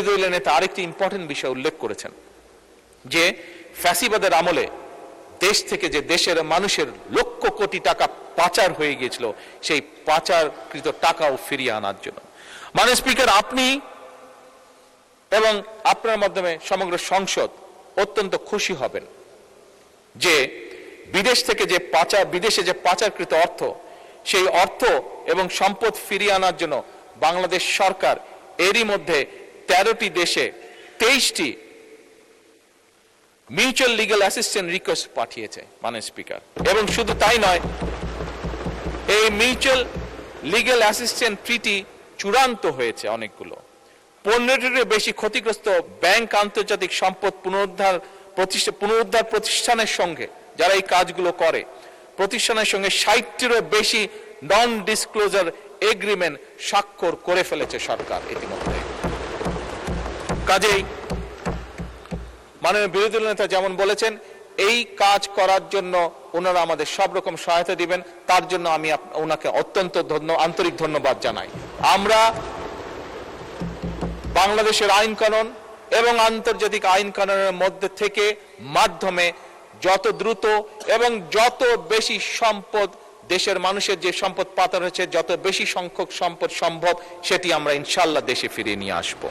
বিরোধী দলীয় নেতা আরেকটি ইম্পর্টেন্ট বিষয় উল্লেখ করেছেন যে ফ্যাসিবাদের আমলে দেশ থেকে যে দেশের মানুষের লক্ষ কোটি টাকা পাচার হয়ে গিয়েছিল সেই পাচারকৃত টাকাও ফিরিয়ে আনার জন্য। মাননীয় স্পিকার, আপনি এবং আপনার মাধ্যমে সমগ্র সংসদ অত্যন্ত খুশি হবেন যে বিদেশে যে পাচারকৃত অর্থ, সেই অর্থ এবং সম্পদ ফিরিয়ে আনার জন্য বাংলাদেশ সরকার এরই মধ্যে 13টি দেশে 23টি মিউচুয়াল লিগ্যাল অ্যাসিস্ট্যান্স রিকোয়েস্ট পাঠিয়েছে মাননীয় স্পিকার। এবং শুধু তাই নয়, এই মিউচুয়াল লিগ্যাল অ্যাসিস্ট্যান্স ট্রিটি চূড়ান্ত হয়েছে অনেকগুলো। 15টিরও বেশি ক্ষতিগ্রস্ত ব্যাংক আন্তর্জাতিক সম্পদ পুনরুদ্ধার প্রতিষ্ঠানের সঙ্গে, যারা এই কাজগুলো করে, প্রতিষ্ঠানের সঙ্গে 60টিরও বেশি নন ডিসক্লোজার এগ্রিমেন্ট স্বাক্ষর করে ফেলেছে সরকার ইতিমধ্যে। কাজেই মাননীয় বিরোধী দলীয় নেতা যেমন বলেছেন, এই কাজ করার জন্য ওনারা আমাদের সব রকম সহায়তা দিবেন, তার জন্য আমি ওনাকে অত্যন্ত আন্তরিক ধন্যবাদ জানাই। আমরা বাংলাদেশের আইন কানুন এবং আন্তর্জাতিক আইন কানুনের মধ্যে থেকে মাধ্যমে যত দ্রুত এবং যত বেশি সম্পদ, দেশের মানুষের যে সম্পদ পাচার হয়েছে, যত বেশি সংখ্যক সম্পদ সম্ভব, সেটি আমরা ইনশাআল্লাহ দেশে ফিরিয়ে নিয়ে আসবো।